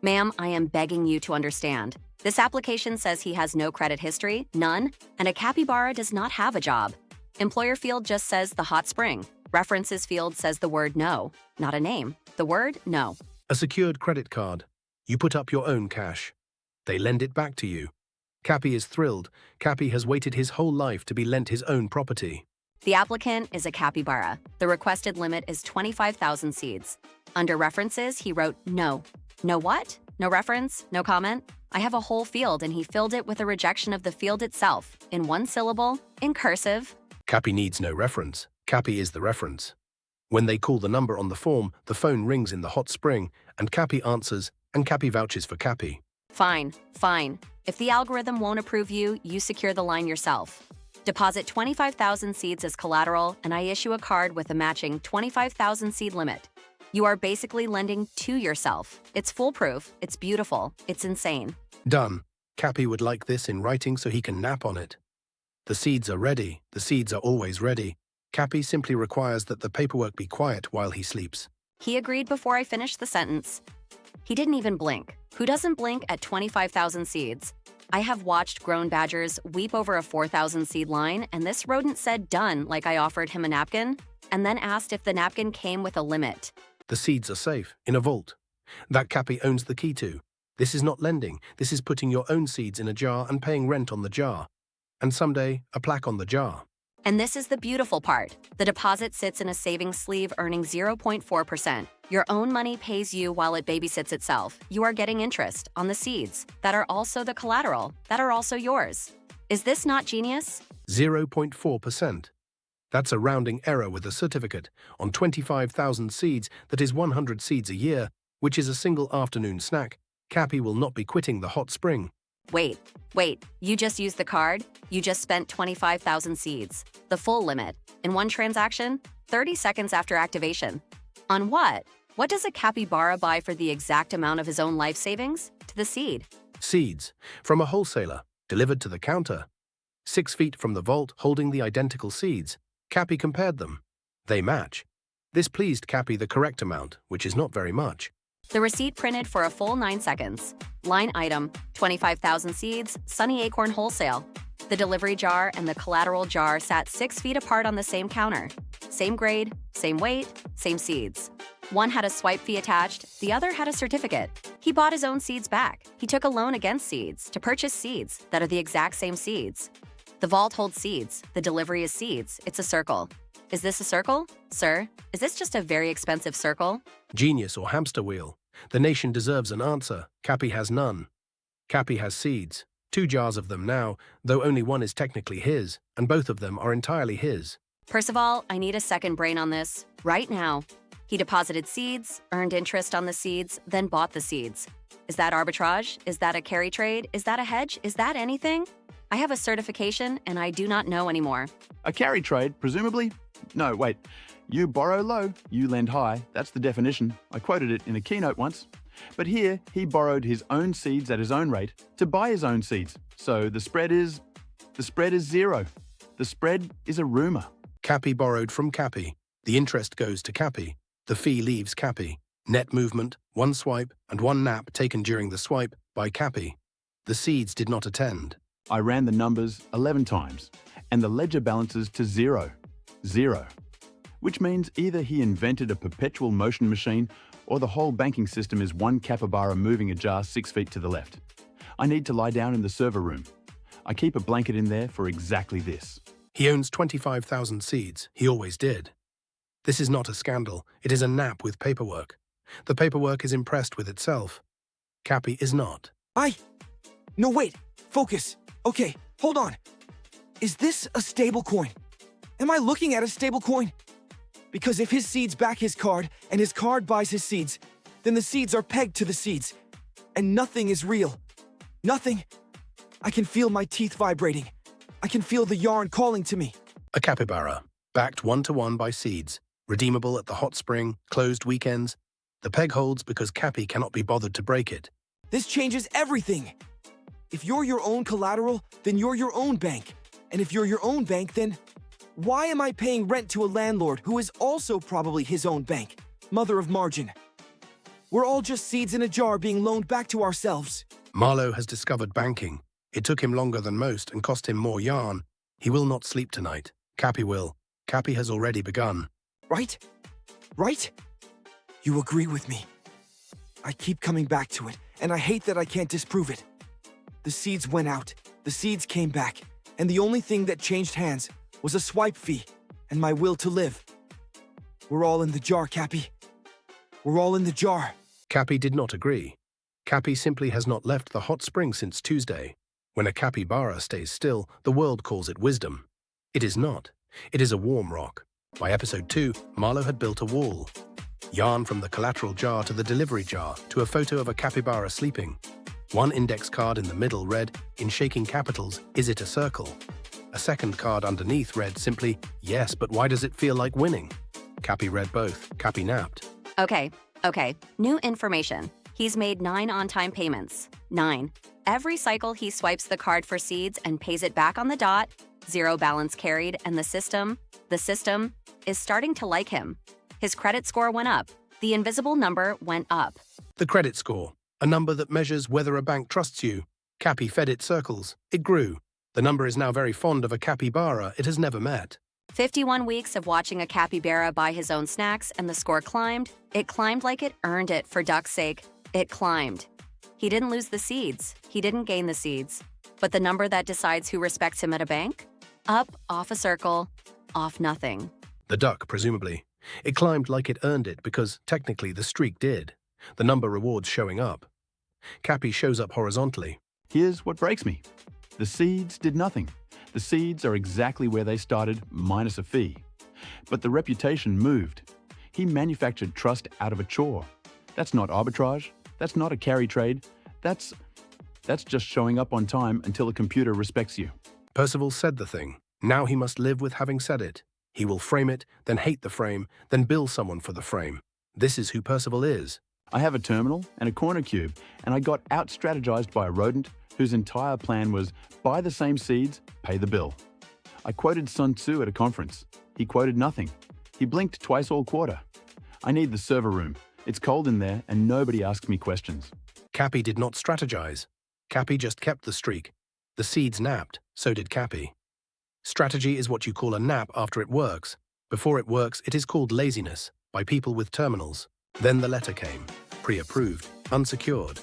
Ma'am, I am begging you to understand. This application says he has no credit history, none, and a capybara does not have a job. Employer field just says the hot spring. References field says the word no, not a name. The word no. A secured credit card. You put up your own cash. They lend it back to you. Capy is thrilled. Capy has waited his whole life to be lent his own property. The applicant is a capybara. The requested limit is 25,000 seeds. Under references, he wrote no. No what? No reference? No comment? I have a whole field and he filled it with a rejection of the field itself, in one syllable, in cursive. Capy needs no reference. Capy is the reference. When they call the number on the form, the phone rings in the hot spring, and Capy answers, and Capy vouches for Capy. Fine, fine. If the algorithm won't approve you, you secure the line yourself. Deposit 25,000 seeds as collateral, and I issue a card with a matching 25,000 seed limit. You are basically lending to yourself. It's foolproof, it's beautiful, it's insane. Done. Capy would like this in writing so he can nap on it. The seeds are ready. The seeds are always ready. Capy simply requires that the paperwork be quiet while he sleeps. He agreed before I finished the sentence. He didn't even blink. Who doesn't blink at 25,000 seeds? I have watched grown badgers weep over a 4,000 seed line, and this rodent said done like I offered him a napkin, and then asked if the napkin came with a limit. The seeds are safe, in a vault. That Capy owns the key to. This is not lending. This is putting your own seeds in a jar and paying rent on the jar. And someday, a plaque on the jar. And this is the beautiful part. The deposit sits in a savings sleeve earning 0.4%. Your own money pays you while it babysits itself. You are getting interest on the seeds that are also the collateral, that are also yours. Is this not genius? 0.4%. That's a rounding error with a certificate on 25,000 seeds. That is 100 seeds a year, which is a single afternoon snack. Capy will not be quitting the hot spring. Wait, you just used the card? You just spent 25,000 seeds, the full limit, in one transaction, 30 seconds after activation. On what? What does a capybara buy for the exact amount of his own life savings? To the seed. Seeds, from a wholesaler, delivered to the counter. 6 feet from the vault, holding the identical seeds. Capy compared them. They match. This pleased Capy the correct amount, which is not very much. The receipt printed for a full 9 seconds. Line item, 25,000 seeds, Sunny Acorn Wholesale. The delivery jar and the collateral jar sat 6 feet apart on the same counter. Same grade, same weight, same seeds. One had a swipe fee attached, the other had a certificate. He bought his own seeds back. He took a loan against seeds to purchase seeds that are the exact same seeds. The vault holds seeds. The delivery is seeds. It's a circle. Is this a circle? Sir, is this just a very expensive circle? Genius or hamster wheel. The nation deserves an answer. Capy has none. Capy has seeds. 2 jars of them now, though only one is technically his, and both of them are entirely his. Percival, I need a second brain on this, right now. He deposited seeds, earned interest on the seeds, then bought the seeds. Is that arbitrage? Is that a carry trade? Is that a hedge? Is that anything? I have a certification, and I do not know anymore. A carry trade, presumably? No, wait. You borrow low, you lend high. That's the definition. I quoted it in a keynote once. But here, he borrowed his own seeds at his own rate to buy his own seeds. So the spread is zero. The spread is a rumor. Capy borrowed from Capy. The interest goes to Capy. The fee leaves Capy. Net movement, 1 swipe, and 1 nap taken during the swipe by Capy. The seeds did not attend. I ran the numbers 11 times, and the ledger balances to 0. 0. Which means either he invented a perpetual motion machine or the whole banking system is one capybara moving a jar 6 feet to the left. I need to lie down in the server room. I keep a blanket in there for exactly this. He owns 25,000 seeds. He always did. This is not a scandal. It is a nap with paperwork. The paperwork is impressed with itself. Capy is not. No, wait. Focus. Okay, hold on. Is this a stablecoin? Am I looking at a stablecoin? Because if his seeds back his card and his card buys his seeds, then the seeds are pegged to the seeds. And nothing is real. Nothing. I can feel my teeth vibrating. I can feel the yarn calling to me. A capybara, backed 1-to-1 by seeds, redeemable at the hot spring, closed weekends. The peg holds because Capy cannot be bothered to break it. This changes everything. If you're your own collateral, then you're your own bank. And if you're your own bank, then why am I paying rent to a landlord who is also probably his own bank? Mother of margin. We're all just seeds in a jar being loaned back to ourselves. Marlo has discovered banking. It took him longer than most and cost him more yarn. He will not sleep tonight. Capy will. Capy has already begun. Right? Right? You agree with me. I keep coming back to it, and I hate that I can't disprove it. The seeds went out, the seeds came back, and the only thing that changed hands was a swipe fee and my will to live. We're all in the jar, Capy. We're all in the jar. Capy did not agree. Capy simply has not left the hot spring since Tuesday. When a capybara stays still, the world calls it wisdom. It is not. It is a warm rock. By episode 2, Marlo had built a wall. Yarn from the collateral jar to the delivery jar to a photo of a capybara sleeping. One index card in the middle read, in shaking capitals, "Is it a circle?" A second card underneath read simply, "Yes, but why does it feel like winning?" Capy read both. Capy napped. Okay. New information. He's made 9 on-time payments. 9. Every cycle he swipes the card for seeds and pays it back on the dot. 0 balance carried, and the system is starting to like him. His credit score went up. The invisible number went up. The credit score, a number that measures whether a bank trusts you. Capy fed it circles. It grew. The number is now very fond of a capybara it has never met. 51 weeks of watching a capybara buy his own snacks, and the score climbed. It climbed like it earned it, for duck's sake. It climbed. He didn't lose the seeds. He didn't gain the seeds. But the number that decides who respects him at a bank? Up, off a circle, off nothing. The duck, presumably. It climbed like it earned it because, technically, the streak did. The number rewards showing up. Capy shows up horizontally. Here's what breaks me. The seeds did nothing. The seeds are exactly where they started, minus a fee. But the reputation moved. He manufactured trust out of a chore. That's not arbitrage. That's not a carry trade. That's just showing up on time until a computer respects you. Percival said the thing. Now he must live with having said it. He will frame it, then hate the frame, then bill someone for the frame. This is who Percival is. I have a terminal and a corner cube, and I got out-strategized by a rodent whose entire plan was buy the same seeds, pay the bill. I quoted Sun Tzu at a conference. He quoted nothing. He blinked twice all quarter. I need the server room. It's cold in there and nobody asks me questions. Capy did not strategize. Capy just kept the streak. The seeds napped, so did Capy. Strategy is what you call a nap after it works. Before it works, it is called laziness by people with terminals. Then the letter came. Pre-approved, unsecured.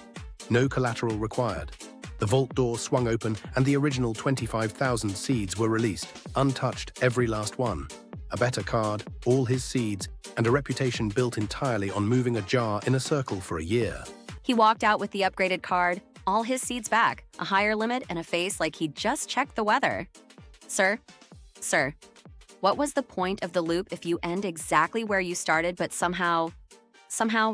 No collateral required. The vault door swung open and the original 25,000 seeds were released, untouched, every last one. A better card, all his seeds, and a reputation built entirely on moving a jar in a circle for a year. He walked out with the upgraded card, all his seeds back, a higher limit, and a face like he'd just checked the weather. Sir, what was the point of the loop if you end exactly where you started but somehow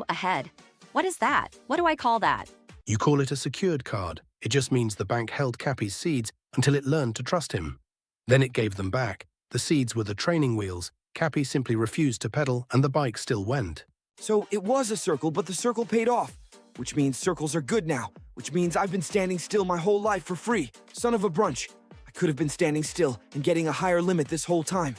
ahead? What is that? What do I call that? You call it a secured card. It just means the bank held Capy's seeds until it learned to trust him. Then it gave them back. The seeds were the training wheels. Capy simply refused to pedal and the bike still went. So it was a circle, but the circle paid off. Which means circles are good now. Which means I've been standing still my whole life for free. Son of a brunch. I could have been standing still and getting a higher limit this whole time.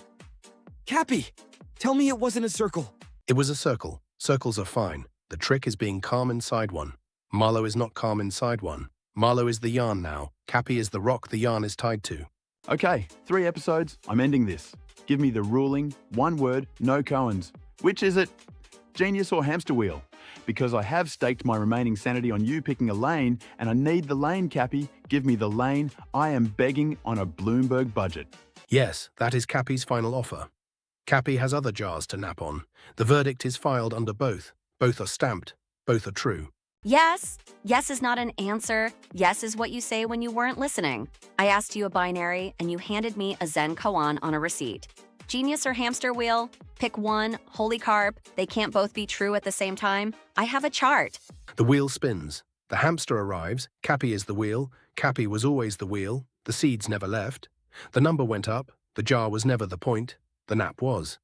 Capy, tell me it wasn't a circle. It was a circle. Circles are fine. The trick is being calm inside one. Marlo is not calm inside one. Marlo is the yarn now. Capy is the rock the yarn is tied to. Okay, 3 episodes, I'm ending this. Give me the ruling, 1 word, no koans. Which is it? Genius or hamster wheel? Because I have staked my remaining sanity on you picking a lane, and I need the lane, Capy. Give me the lane. I am begging on a Bloomberg budget. Yes, that is Capy's final offer. Capy has other jars to nap on. The verdict is filed under both. Both are stamped. Both are true. Yes. Yes is not an answer. Yes is what you say when you weren't listening. I asked you a binary, and you handed me a Zen koan on a receipt. Genius or hamster wheel? Pick one. Holy carp. They can't both be true at the same time. I have a chart. The wheel spins. The hamster arrives. Capy is the wheel. Capy was always the wheel. The seeds never left. The number went up. The jar was never the point. The nap was.